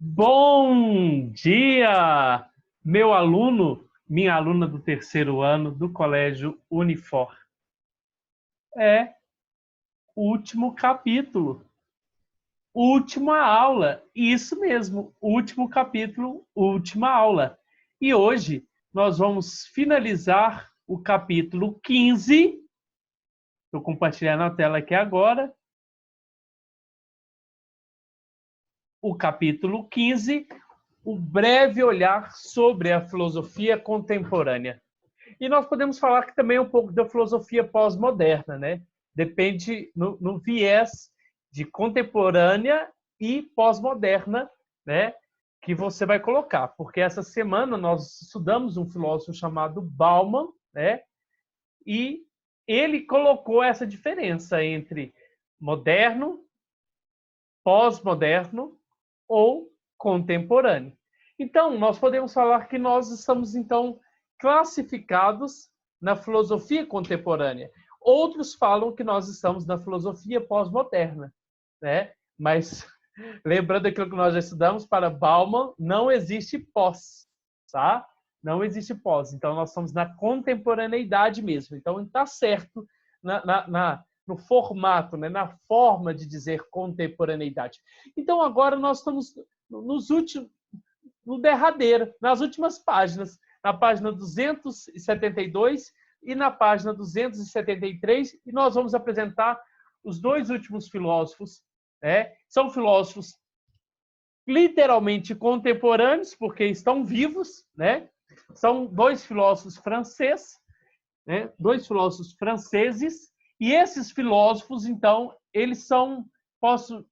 Bom dia, meu aluno, minha aluna do terceiro ano do Colégio Unifor. É o último capítulo, última aula. Isso mesmo, último capítulo, última aula. E hoje nós vamos finalizar o capítulo 15. Estou compartilhando a tela aqui agora. O capítulo 15, o breve olhar sobre a filosofia contemporânea. E nós podemos falar que também é um pouco da filosofia pós-moderna, né? Depende no viés de contemporânea e pós-moderna, né? Que você vai colocar. Porque essa semana nós estudamos um filósofo chamado Bauman, né? E ele colocou essa diferença entre moderno, pós-moderno ou contemporâneo. Então, nós podemos falar que nós estamos, então, classificados na filosofia contemporânea. Outros falam que nós estamos na filosofia pós-moderna, né? Mas, lembrando aquilo que nós já estudamos, para Bauman, não existe pós, tá? Não existe pós. Então, nós estamos na contemporaneidade mesmo. Então, está certo no formato, né? Na forma de dizer contemporaneidade. Então, agora nós estamos no derradeiro, nas últimas páginas, na página 272 e na página 273, e nós vamos apresentar os dois últimos filósofos. Né? São filósofos literalmente contemporâneos, porque estão vivos, né? São dois filósofos franceses, né? Dois filósofos franceses, e esses filósofos, então, eles são, posso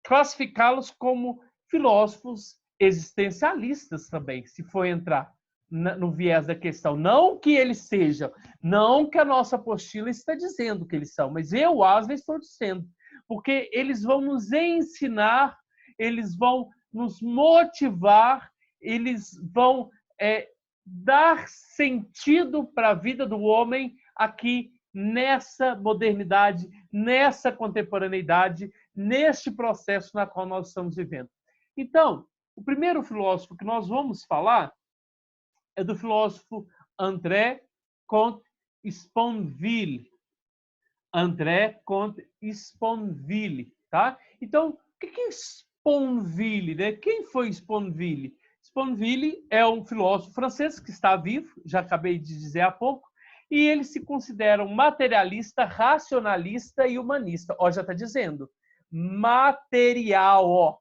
classificá-los como filósofos existencialistas também, se for entrar no viés da questão. Não que eles sejam, não que a nossa apostila está dizendo que eles são, mas eu, Aslan, estou dizendo, porque eles vão nos ensinar, eles vão nos motivar, eles vão dar sentido para a vida do homem aqui nessa modernidade, nessa contemporaneidade, neste processo na qual nós estamos vivendo. Então, o primeiro filósofo que nós vamos falar é do filósofo André Comte Sponville. André Comte Sponville, tá? Então, o que é Sponville, né? Quem foi Sponville? Sponville é um filósofo francês que está vivo, já acabei de dizer há pouco, e ele se considera um materialista, racionalista e humanista. Ó, já está dizendo. Material, ó.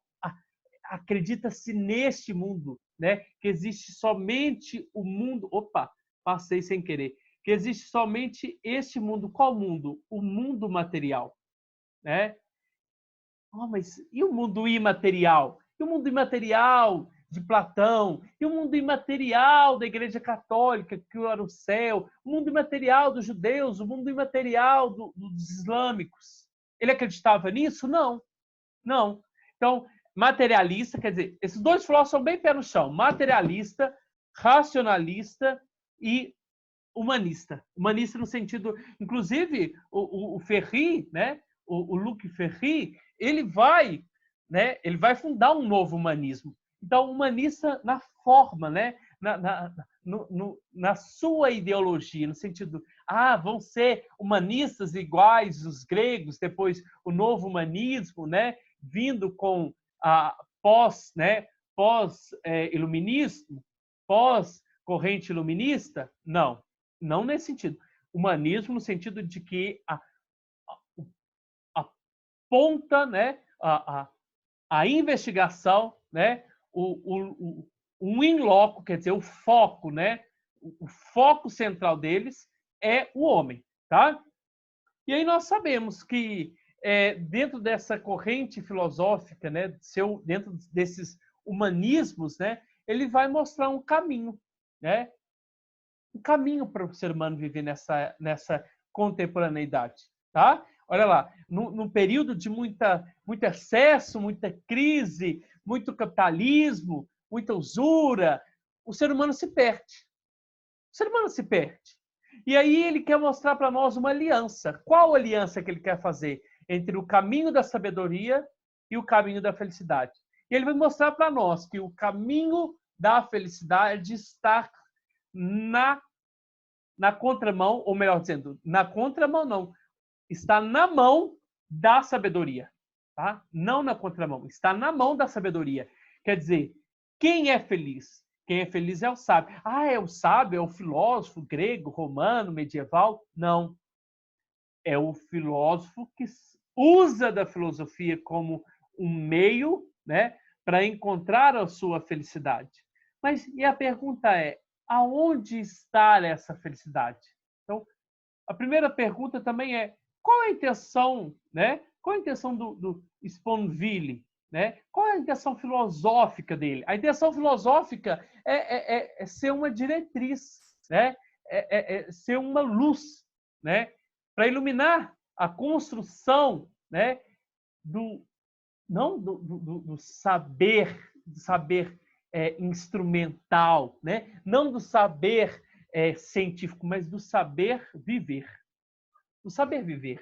Acredita-se neste mundo, né? Que existe somente o mundo. Opa, passei sem querer. Que existe somente este mundo. Qual mundo? O mundo material, né? Oh, mas e o mundo imaterial? E o mundo imaterial de Platão? E o mundo imaterial da Igreja Católica, que era o céu? O mundo imaterial dos judeus? O mundo imaterial dos islâmicos? Ele acreditava nisso? Não. Não. Então, materialista, quer dizer, esses dois filósofos são bem pé no chão. Materialista, racionalista e humanista. Humanista no sentido... Inclusive, o Ferri, né? O Luc Ferry, ele vai fundar um novo humanismo. Então, humanista na forma, né? Na sua ideologia, no sentido, vão ser humanistas iguais os gregos, depois o novo humanismo, né? Vindo com a pós-iluminismo, pós-corrente iluminista? Não, não nesse sentido. Humanismo no sentido de que a ponta, né, a investigação, né, o in loco, quer dizer, o foco, né, o foco central deles é o homem, tá? E aí nós sabemos que dentro dessa corrente filosófica, né, dentro desses humanismos, né, ele vai mostrar um caminho, né, um caminho para o ser humano viver nessa contemporaneidade, tá? Olha lá, num período de muito excesso, muita crise, muito capitalismo, muita usura, o ser humano se perde. O ser humano se perde. E aí ele quer mostrar para nós uma aliança. Qual aliança que ele quer fazer entre o caminho da sabedoria e o caminho da felicidade? E ele vai mostrar para nós que o caminho da felicidade está na contramão, ou melhor dizendo, na contramão não, está na mão da sabedoria, tá? Não na contramão, está na mão da sabedoria. Quer dizer, quem é feliz? Quem é feliz é o sábio. Ah, é o sábio, é o filósofo grego, romano, medieval? Não. É o filósofo que usa da filosofia como um meio, né, para encontrar a sua felicidade. Mas e a pergunta é, aonde está essa felicidade? Então, a primeira pergunta também é, qual a intenção, né? Qual a intenção do Sponville, né? Qual é a intenção filosófica dele? A intenção filosófica é ser uma diretriz, né? É ser uma luz, né? Para iluminar a construção, né? Não do saber, instrumental, né? Não do saber científico, mas do saber viver. Do saber viver.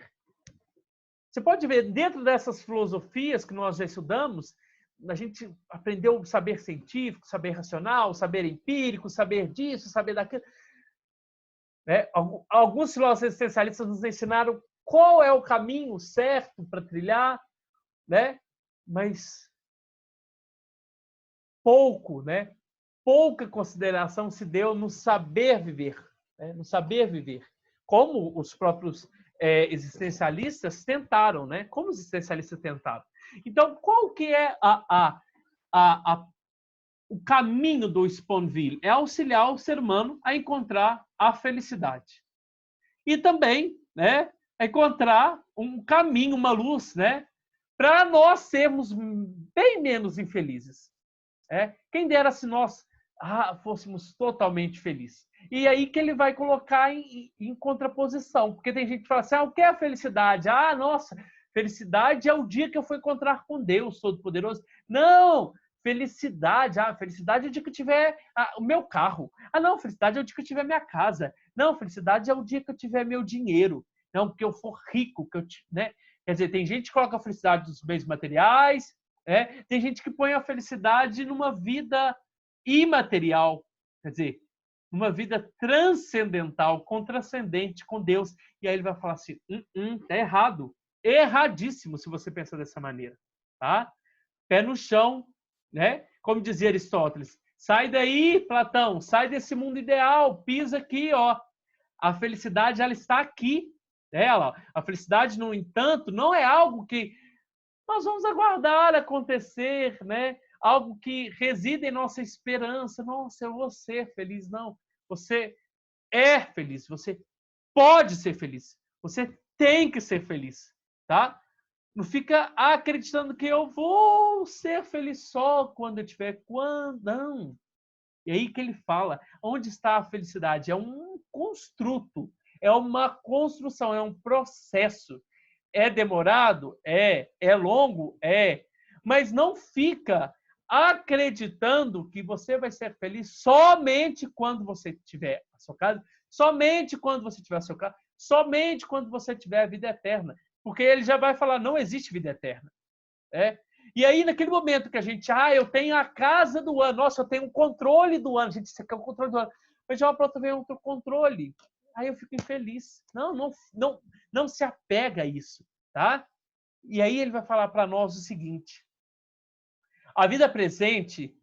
Você pode ver, dentro dessas filosofias que nós já estudamos, a gente aprendeu o saber científico, saber racional, saber empírico, saber disso, saber daquilo. Né? Alguns filósofos existencialistas nos ensinaram qual é o caminho certo para trilhar, né? Mas pouco, né? Pouca consideração se deu no saber viver, né? No saber viver. Como os próprios existencialistas tentaram, né? Como os existencialistas tentaram. Então, qual que é o caminho do Sponville? É auxiliar o ser humano a encontrar a felicidade. E também, né, encontrar um caminho, uma luz, né, para nós sermos bem menos infelizes. Quem dera se nós fôssemos totalmente felizes. E aí que ele vai colocar em contraposição, porque tem gente que fala assim, o que é a felicidade? Nossa, felicidade é o dia que eu for encontrar com Deus Todo-Poderoso. Não, felicidade é o dia que eu tiver o meu carro. Não, felicidade é o dia que eu tiver minha casa. Não, felicidade é o dia que eu tiver meu dinheiro. Não, porque eu for rico, né? Quer dizer, tem gente que coloca a felicidade dos bens materiais, tem gente que põe a felicidade numa vida imaterial, quer dizer, numa vida transcendental, transcendente com Deus. E aí ele vai falar assim, tá errado, erradíssimo se você pensa dessa maneira, tá? Pé no chão, né? Como dizia Aristóteles, sai daí, Platão, sai desse mundo ideal, pisa aqui, ó. A felicidade, ela está aqui, a felicidade, no entanto, não é algo que nós vamos aguardar acontecer, né? Algo que reside em nossa esperança. Nossa, eu vou ser feliz. Não, você é feliz, você pode ser feliz, você tem que ser feliz, tá? Não fica acreditando que eu vou ser feliz só quando eu tiver. Quando? Não. E aí que ele fala, onde está a felicidade? É um construto, é uma construção, é um processo. É demorado? É longo? Mas não fica acreditando que você vai ser feliz somente quando você tiver a sua casa, somente quando você tiver a sua casa, somente quando você tiver a vida eterna. Porque ele já vai falar, não existe vida eterna. E aí, naquele momento que a gente, eu tenho a casa do ano, nossa, eu tenho um controle do ano, gente, isso aqui é o controle do ano. Mas já pronto, vem outro controle. Aí eu fico infeliz. Não se apega a isso, tá? E aí ele vai falar para nós o seguinte: a vida presente,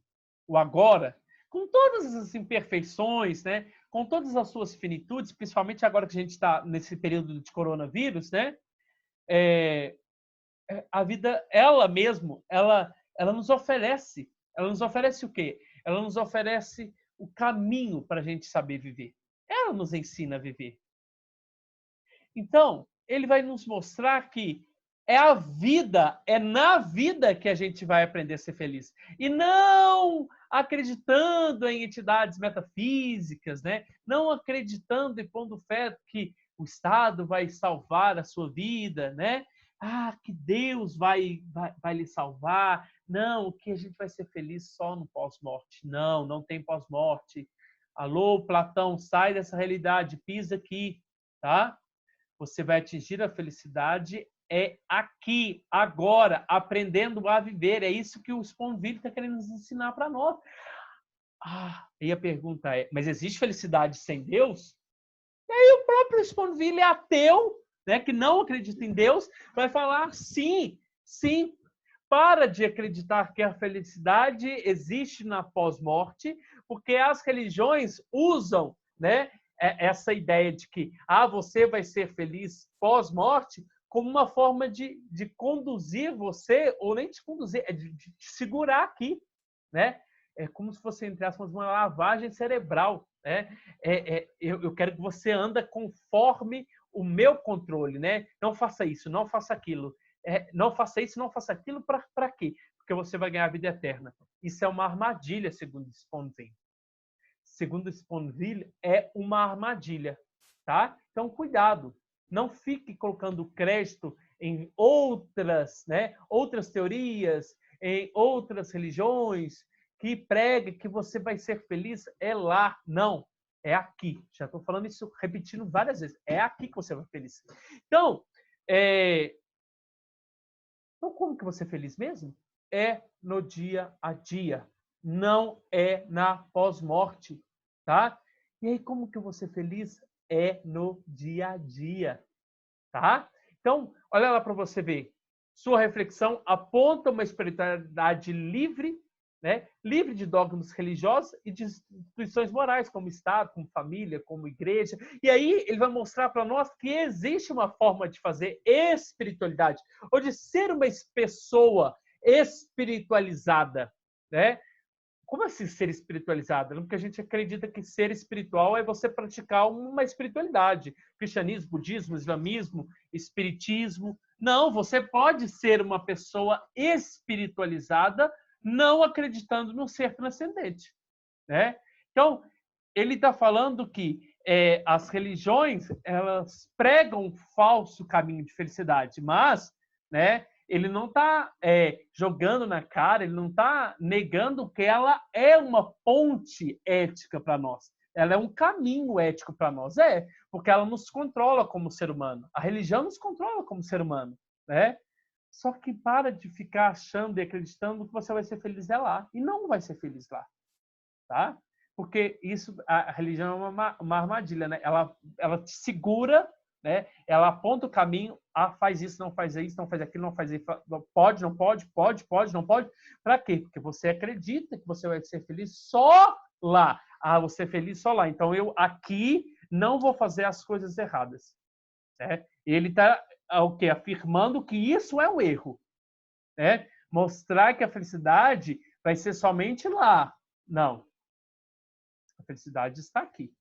o agora, com todas as imperfeições, né? Com todas as suas finitudes, principalmente agora que a gente está nesse período de coronavírus, né? A vida, ela mesmo, ela nos oferece. Ela nos oferece o quê? Ela nos oferece o caminho para a gente saber viver. Ela nos ensina a viver. Então, ele vai nos mostrar que é na vida que a gente vai aprender a ser feliz. E não acreditando em entidades metafísicas, né? Não acreditando e pondo fé que o Estado vai salvar a sua vida, né? Que Deus vai lhe salvar. Não, que a gente vai ser feliz só no pós-morte. Não tem pós-morte. Alô, Platão, sai dessa realidade, pisa aqui, tá? Você vai atingir a felicidade é aqui, agora, aprendendo a viver. É isso que o Sponville está querendo nos ensinar para nós. E a pergunta é, mas existe felicidade sem Deus? E aí o próprio Sponville, ateu, né, que não acredita em Deus, vai falar sim, sim. Para de acreditar que a felicidade existe na pós-morte, porque as religiões usam, né, essa ideia de que você vai ser feliz pós-morte como uma forma de conduzir você, ou nem de conduzir, de segurar aqui, né? É como se fosse, entre aspas, uma lavagem cerebral, né? Eu quero que você anda conforme o meu controle, né? Não faça isso, não faça aquilo. Não faça isso, não faça aquilo, para quê? Porque você vai ganhar a vida eterna. Isso é uma armadilha, segundo Sponville. Segundo Sponville, é uma armadilha, tá? Então, cuidado. Não fique colocando crédito em outras, né, outras teorias, em outras religiões que prega que você vai ser feliz. É lá. Não. É aqui. Já estou falando isso, repetindo várias vezes. É aqui que você vai ser feliz. Então, como que você é feliz mesmo? É no dia a dia. Não é na pós-morte, tá? E aí, como que eu vou ser feliz? É no dia a dia, tá? Então, olha lá para você ver. Sua reflexão aponta uma espiritualidade livre, né? Livre de dogmas religiosos e de instituições morais, como Estado, como família, como igreja. E aí ele vai mostrar para nós que existe uma forma de fazer espiritualidade, ou de ser uma pessoa espiritualizada, né? Como assim ser espiritualizada? Porque a gente acredita que ser espiritual é você praticar uma espiritualidade. Cristianismo, budismo, islamismo, espiritismo. Não, você pode ser uma pessoa espiritualizada não acreditando no ser transcendente, né? Então, ele está falando que as religiões, elas pregam um falso caminho de felicidade, mas, né, ele não está jogando na cara, ele não está negando que ela é uma ponte ética para nós. Ela é um caminho ético para nós. Porque ela nos controla como ser humano. A religião nos controla como ser humano, né? Só que para de ficar achando e acreditando que você vai ser feliz lá. E não vai ser feliz lá, tá? Porque isso, a religião é uma armadilha, né? Ela te segura, né? Ela aponta o caminho, faz isso, não faz isso, não faz aquilo, não faz isso, pode, não pode, pode, não pode. Para quê? Porque você acredita que você vai ser feliz só lá. Vou ser feliz só lá. Então eu aqui não vou fazer as coisas erradas, né? Ele está afirmando que isso é um erro, né? Mostrar que a felicidade vai ser somente lá. Não. A felicidade está aqui.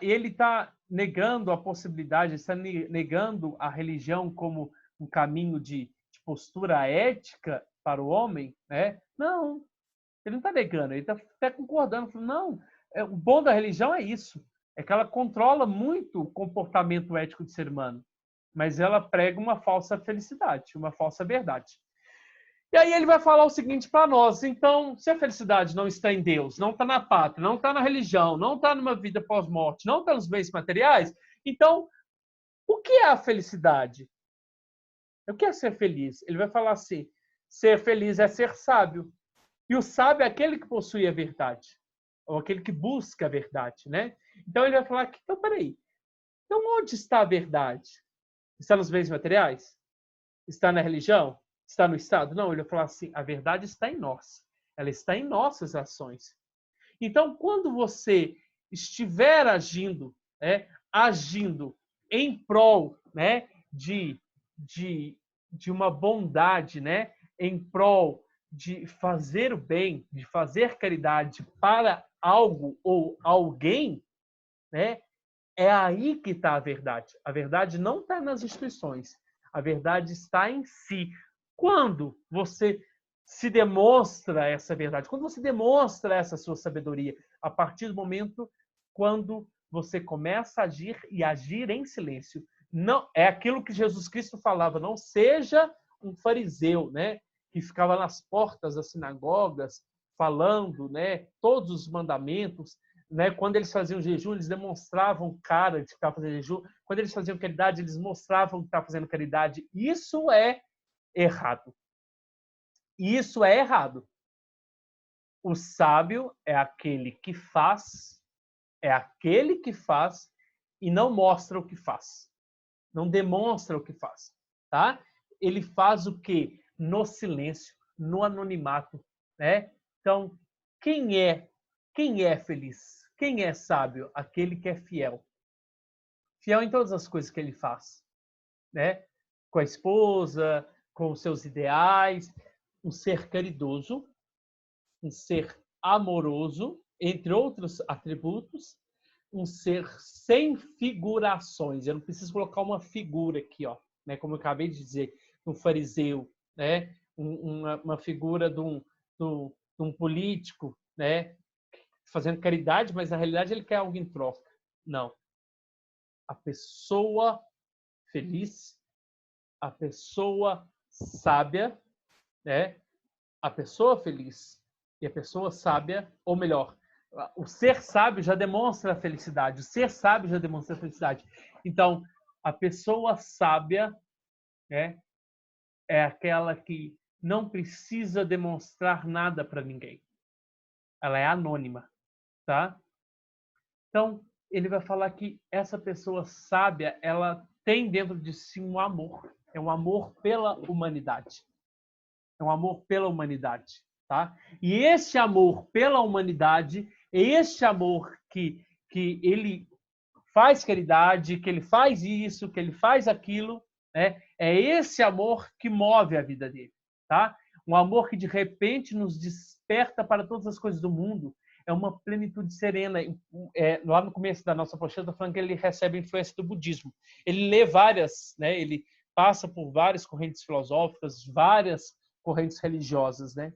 Ele está negando a possibilidade, está negando a religião como um caminho de postura ética para o homem, né? Não, ele não está negando, ele está até concordando. Falando, não, o bom da religião é isso, é que ela controla muito o comportamento ético do ser humano, mas ela prega uma falsa felicidade, uma falsa verdade. E aí ele vai falar o seguinte para nós. Então, se a felicidade não está em Deus, não está na pátria, não está na religião, não está numa vida pós-morte, não está nos bens materiais, então, o que é a felicidade? O que é ser feliz? Ele vai falar assim, ser feliz é ser sábio. E o sábio é aquele que possui a verdade, ou aquele que busca a verdade, né? Então ele vai falar que, então, peraí, então onde está a verdade? Está nos bens materiais? Está na religião? Está no Estado? Não, ele vai falar assim, a verdade está em nós. Ela está em nossas ações. Então, quando você estiver agindo em prol, né, de uma bondade, né, em prol de fazer o bem, de fazer caridade para algo ou alguém, né, é aí que está a verdade. A verdade não está nas instituições. A verdade está em si. Quando você se demonstra essa verdade, quando você demonstra essa sua sabedoria, a partir do momento quando você começa a agir e agir em silêncio. Não é aquilo que Jesus Cristo falava, não seja um fariseu, né, que ficava nas portas das sinagogas falando, né, todos os mandamentos. né? Quando eles faziam jejum, eles demonstravam cara de que estavam fazendo jejum. Quando eles faziam caridade, eles mostravam que estavam fazendo caridade. Isso é errado. Isso é errado. O sábio é aquele que faz, e não mostra o que faz. Não demonstra o que faz, tá? Ele faz o quê? No silêncio, no anonimato, né? Então, quem é feliz? Quem é sábio? Aquele que é fiel. Fiel em todas as coisas que ele faz, né? Com a esposa, com os seus ideais, um ser caridoso, um ser amoroso, entre outros atributos, um ser sem figurações. Eu não preciso colocar uma figura aqui, ó, né? Como eu acabei de dizer, um fariseu, né? Uma figura de um político, né? Fazendo caridade, mas na realidade ele quer algo em troca. Não. A pessoa feliz, a pessoa sábia, né? A pessoa feliz e a pessoa sábia, ou melhor, o ser sábio já demonstra a felicidade. O ser sábio já demonstra a felicidade. Então, a pessoa sábia, né, é aquela que não precisa demonstrar nada para ninguém. Ela é anônima, tá? Então, ele vai falar que essa pessoa sábia, ela tem dentro de si um amor. É um amor pela humanidade. É um amor pela humanidade, tá? E esse amor pela humanidade, este amor que ele faz caridade, que ele faz isso, que ele faz aquilo, né? É esse amor que move a vida dele, tá? Um amor que de repente nos desperta para todas as coisas do mundo. É uma plenitude serena. Lá no começo da nossa apostila, eu estou falando que ele recebe a influência do budismo. Ele lê várias, né? Ele passa por várias correntes filosóficas, várias correntes religiosas, né?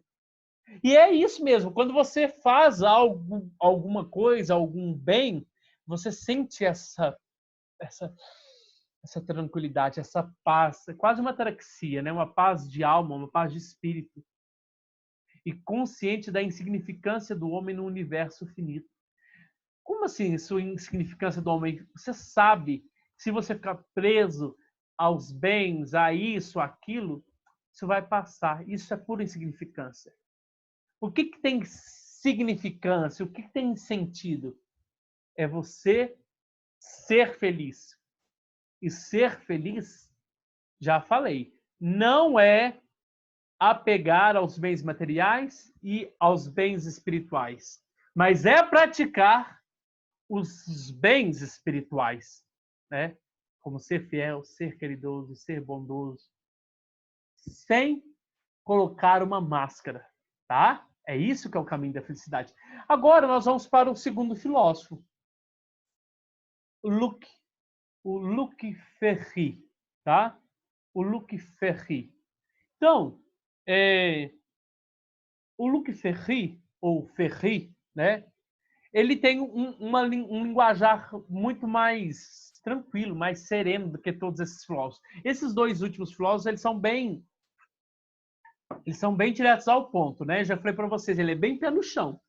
E é isso mesmo. Quando você faz alguma coisa, algum bem, você sente essa tranquilidade, essa paz, quase uma ataraxia, né? Uma paz de alma, uma paz de espírito. E consciente da insignificância do homem no universo finito. Como assim, sua insignificância do homem? Você sabe, se você ficar preso aos bens, a isso, aquilo, isso vai passar. Isso é pura insignificância. O que tem significância? O que tem sentido? É você ser feliz. E ser feliz, já falei, não é apegar aos bens materiais e aos bens espirituais, mas é praticar os bens espirituais, né? Como ser fiel, ser caridoso, ser bondoso, sem colocar uma máscara, tá? É isso que é o caminho da felicidade. Agora nós vamos para o segundo filósofo, o Luc Ferry, tá? O Luc Ferry. Então, o Luc Ferry, ou Ferry, né? Ele tem um linguajar muito mais tranquilo, mais sereno do que todos esses filósofos. Esses dois últimos filósofos, eles são bem diretos ao ponto, né? Já falei para vocês, ele é bem pé no chão.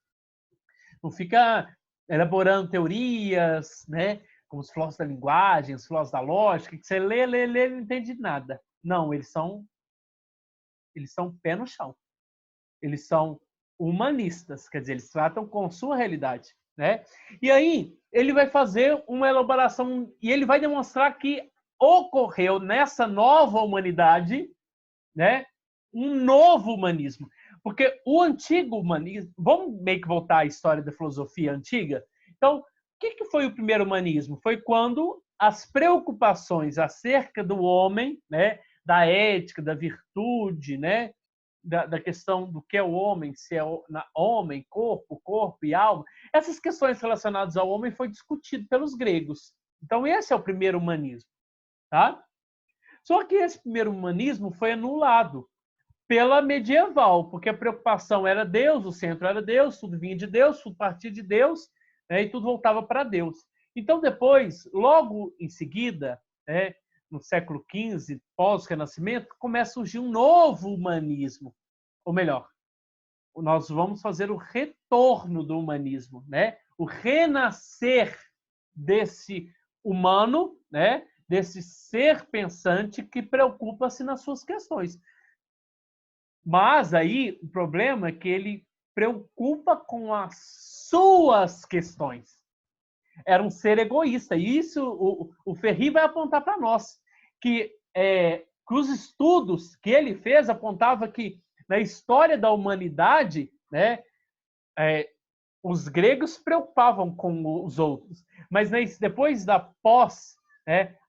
Não fica elaborando teorias, né? Como os filósofos da linguagem, os filósofos da lógica, que você lê, não entende nada. Não, eles são pé no chão. Eles são humanistas, quer dizer, eles tratam com sua realidade, né? E aí ele vai fazer uma elaboração e ele vai demonstrar que ocorreu nessa nova humanidade, né, um novo humanismo. Porque o antigo humanismo, vamos meio que voltar à história da filosofia antiga. Então, o que foi o primeiro humanismo? Foi quando as preocupações acerca do homem, né, da ética, da virtude, né, da questão do que é o homem, se é homem, corpo e alma, essas questões relacionadas ao homem foi discutido pelos gregos. Então, esse é o primeiro humanismo, tá? Só que esse primeiro humanismo foi anulado pela medieval, porque a preocupação era Deus, o centro era Deus, tudo vinha de Deus, tudo partia de Deus, né, e tudo voltava para Deus. Então, depois, logo em seguida, né, no século XV, pós-Renascimento, começa a surgir um novo humanismo. Ou melhor, nós vamos fazer o retorno do humanismo, né? o renascer desse humano, né? Desse ser pensante que preocupa-se nas suas questões. Mas aí o problema é que ele preocupa com as suas questões. Era um ser egoísta. E isso o Ferri vai apontar para nós, que os estudos que ele fez apontavam que na história da humanidade, né, os gregos se preocupavam com os outros, mas depois da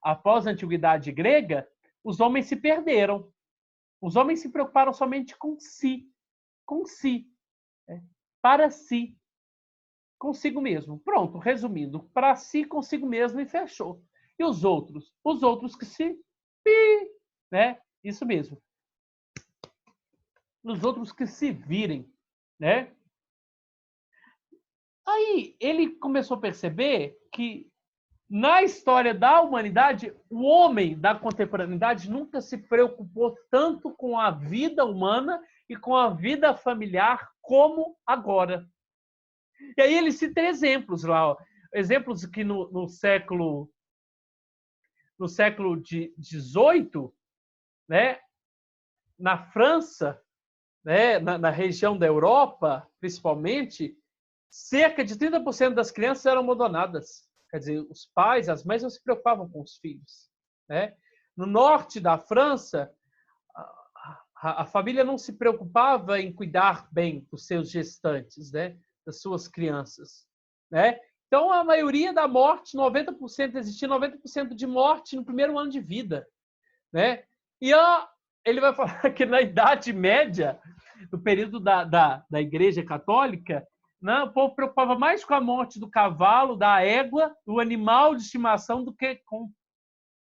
após a antiguidade grega, os homens se perderam. Os homens se preocuparam somente com si, para si, consigo mesmo. Pronto, resumindo, para si, consigo mesmo e fechou. E os outros? Os outros que se... né? Isso mesmo. Os outros que se virem, né? Aí ele começou a perceber que na história da humanidade, o homem da contemporaneidade nunca se preocupou tanto com a vida humana e com a vida familiar como agora. E aí ele cita exemplos lá, ó. Exemplos que no século XVIII, né, na França, né, na região da Europa, principalmente, cerca de 30% das crianças eram abandonadas. Quer dizer, os pais, as mães não se preocupavam com os filhos, né? No norte da França, a família não se preocupava em cuidar bem dos seus gestantes, né? Das suas crianças, né? Então, a maioria da morte, 90%, existia 90% de morte no primeiro ano de vida, né? E ele vai falar que na Idade Média, no período da Igreja Católica, né, o povo preocupava mais com a morte do cavalo, da égua, do animal de estimação, do que com o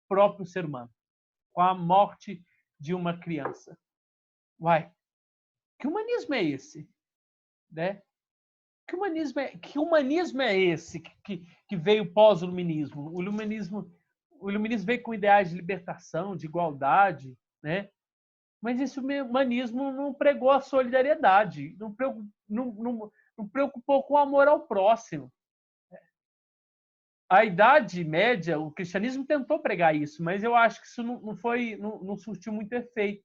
próprio ser humano, com a morte de uma criança. Uai, que humanismo é esse? Né? Que humanismo é esse que veio pós-iluminismo? O iluminismo veio com ideais de libertação, de igualdade, né? Mas esse humanismo não pregou a solidariedade, não preocupou com o amor ao próximo. A Idade Média, o cristianismo tentou pregar isso, mas eu acho que isso não surtiu muito efeito.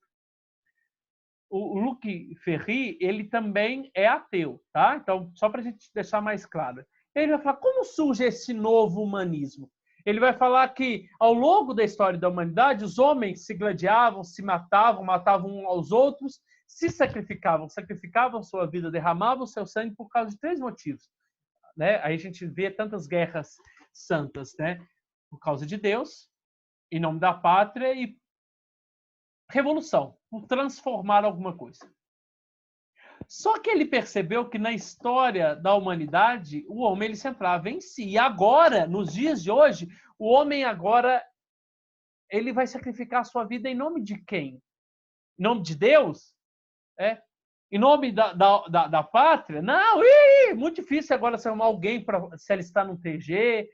O Luc Ferry, ele também é ateu, tá? Então, só para a gente deixar mais claro. Ele vai falar como surge esse novo humanismo. Ele vai falar que, ao longo da história da humanidade, os homens se gladiavam, se matavam uns aos outros, se sacrificavam sua vida, derramavam seu sangue por causa de 3 motivos. Né? Aí a gente vê tantas guerras santas, né? Por causa de Deus, em nome da pátria e revolução, por transformar alguma coisa. Só que ele percebeu que na história da humanidade, o homem ele centrava em si. E agora, nos dias de hoje, o homem agora ele vai sacrificar a sua vida em nome de quem? Em nome de Deus? Em nome da pátria? Não, muito difícil agora você arrumar alguém para se alistar no TG.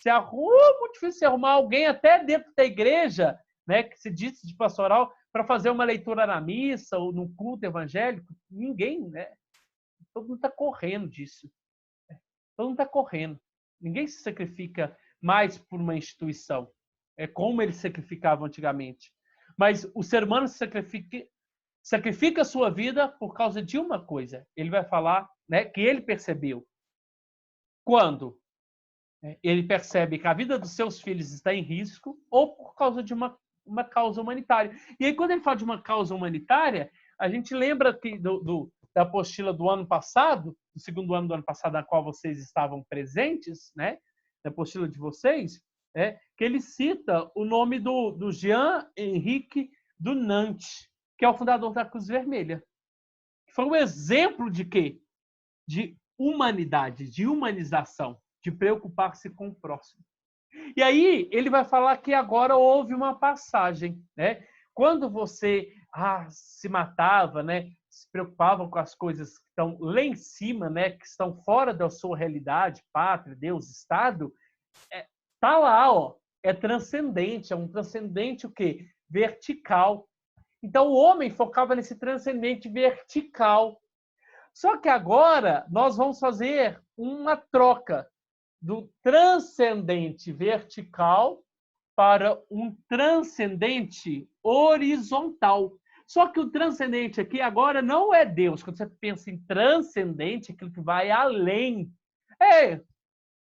Muito difícil você arrumar alguém até dentro da igreja, né, que se diz de pastoral, para fazer uma leitura na missa ou num culto evangélico. Ninguém, né? Todo mundo está correndo disso. Todo mundo está correndo. Ninguém se sacrifica mais por uma instituição. É como eles sacrificavam antigamente. Mas o ser humano sacrifica a sua vida por causa de uma coisa. Ele vai falar, né, que ele percebeu. Quando ele percebe que a vida dos seus filhos está em risco ou por causa de uma causa humanitária. E aí, quando ele fala de uma causa humanitária, a gente lembra que da apostila do ano passado, do segundo ano do ano passado, na qual vocês estavam presentes, né? Da apostila de vocês, que ele cita o nome do Jean-Henrique Dunant, que é o fundador da Cruz Vermelha. Foi um exemplo de quê? De humanidade, de humanização, de preocupar-se com o próximo. E aí ele vai falar que agora houve uma passagem, né? Quando você se matava, né? Se preocupava com as coisas que estão lá em cima, né? Que estão fora da sua realidade, pátria, Deus, Estado, tá lá, ó. É transcendente, é um transcendente o quê? Vertical. Então o homem focava nesse transcendente vertical. Só que agora nós vamos fazer uma troca do transcendente vertical para um transcendente horizontal. Só que o transcendente aqui agora não é Deus. Quando você pensa em transcendente, aquilo que vai além.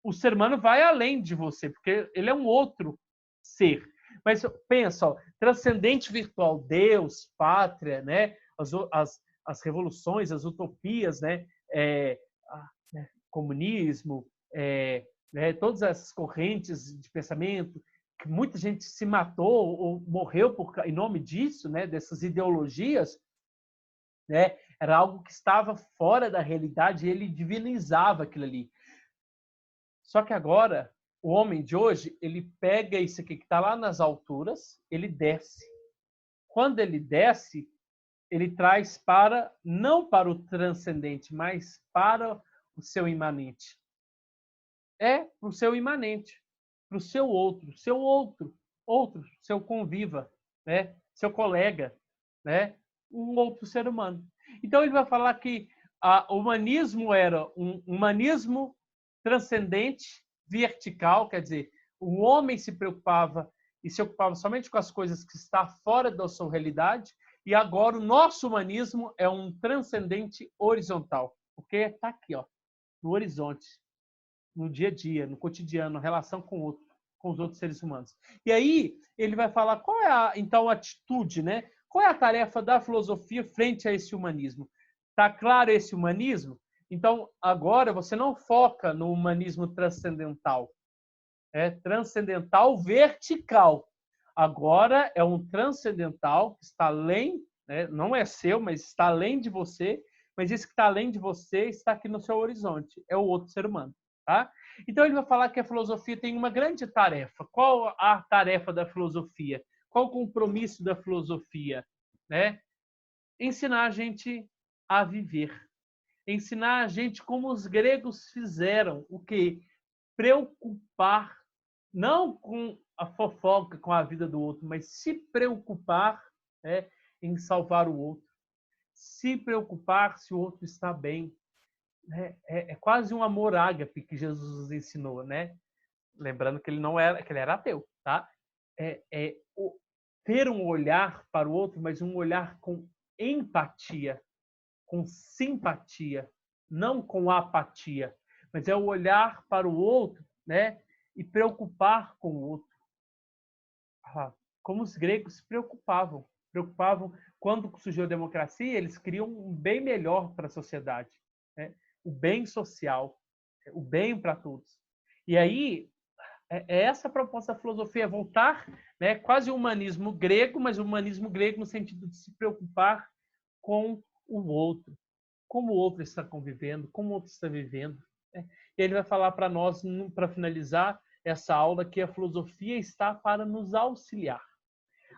O ser humano vai além de você, porque ele é um outro ser. Mas pensa, ó, transcendente virtual, Deus, pátria, né? As revoluções, as utopias, né? Comunismo, né? Todas essas correntes de pensamento, que muita gente se matou ou morreu em nome disso, né? Dessas ideologias, né? Era algo que estava fora da realidade e ele divinizava aquilo ali. Só que agora, o homem de hoje, ele pega isso aqui que está lá nas alturas, ele desce. Quando ele desce, ele traz não para o transcendente, mas para o seu imanente. Para o seu imanente, para o seu outro, seu conviva, né? Seu colega, né? Um outro ser humano. Então ele vai falar que o humanismo era um humanismo transcendente, vertical, quer dizer, o homem se preocupava e se ocupava somente com as coisas que estão fora da sua realidade, e agora o nosso humanismo é um transcendente horizontal, porque está aqui, ó, no horizonte, no dia a dia, no cotidiano, na relação com os outros seres humanos. E aí ele vai falar qual é então a atitude, né? Qual é a tarefa da filosofia frente a esse humanismo? Está claro esse humanismo? Então, agora você não foca no humanismo transcendental. É transcendental vertical. Agora é um transcendental que está além, né? Não é seu, mas está além de você. Mas esse que está além de você está aqui no seu horizonte. É o outro ser humano. Tá? Então, ele vai falar que a filosofia tem uma grande tarefa. Qual a tarefa da filosofia? Qual o compromisso da filosofia? Né? Ensinar a gente a viver. Ensinar a gente como os gregos fizeram, o que? Preocupar, não com a fofoca, com a vida do outro, mas se preocupar, né, em salvar o outro. Se preocupar se o outro está bem. É quase um amor ágape que Jesus ensinou, né? Lembrando que ele não era, que ele era ateu, tá? Ter um olhar para o outro, mas um olhar com empatia, com simpatia, não com apatia, mas é o olhar para o outro, né? E preocupar com o outro. Como os gregos se preocupavam. Quando surgiu a democracia, eles queriam um bem melhor para a sociedade, né? O bem social, o bem para todos. E aí, essa a proposta da filosofia, é voltar, né, quase o humanismo grego, mas o humanismo grego no sentido de se preocupar com o outro, como o outro está convivendo, como o outro está vivendo. Né? E ele vai falar para nós, para finalizar essa aula, que a filosofia está para nos auxiliar.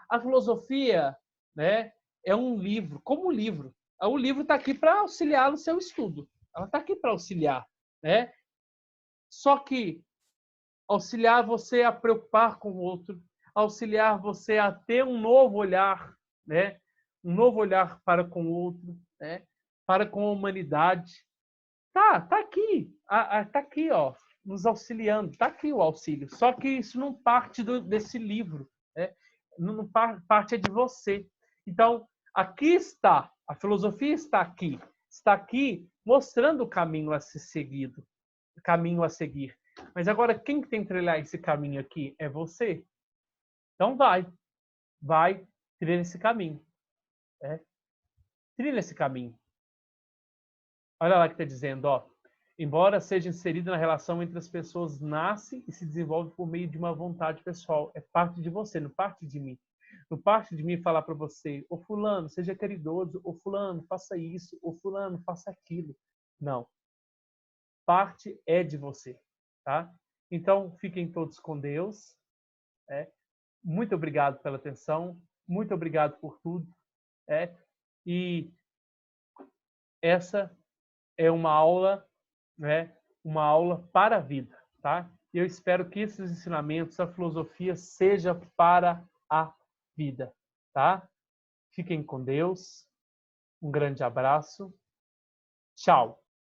A filosofia, né, é um livro, como um livro. O livro está aqui para auxiliar no seu estudo. Ela está aqui para auxiliar. Né? Só que auxiliar você a preocupar com o outro, auxiliar você a ter um novo olhar, né? Um novo olhar para com o outro, né? Para com a humanidade. Tá aqui, tá aqui, ó, nos auxiliando, tá aqui o auxílio. Só que isso não parte desse livro, né? Não parte de você. Então, aqui está, a filosofia está aqui mostrando o caminho a ser seguido, o caminho a seguir. Mas agora, quem tem que trilhar esse caminho aqui é você. Então vai, trilha esse caminho. Né? Trilha esse caminho. Olha lá que está dizendo, ó. Embora seja inserida na relação entre as pessoas, nasce e se desenvolve por meio de uma vontade pessoal. É parte de você, não parte de mim. Não parte de mim falar para você, ô fulano, seja caridoso, ô fulano, faça isso, ô fulano, faça aquilo. Não. Parte é de você, tá? Então, fiquem todos com Deus. Muito obrigado pela atenção. Muito obrigado por tudo. E essa é uma aula, né? Uma aula para a vida, tá? E eu espero que esses ensinamentos, a filosofia, seja para a vida, tá? Fiquem com Deus. Um grande abraço. Tchau.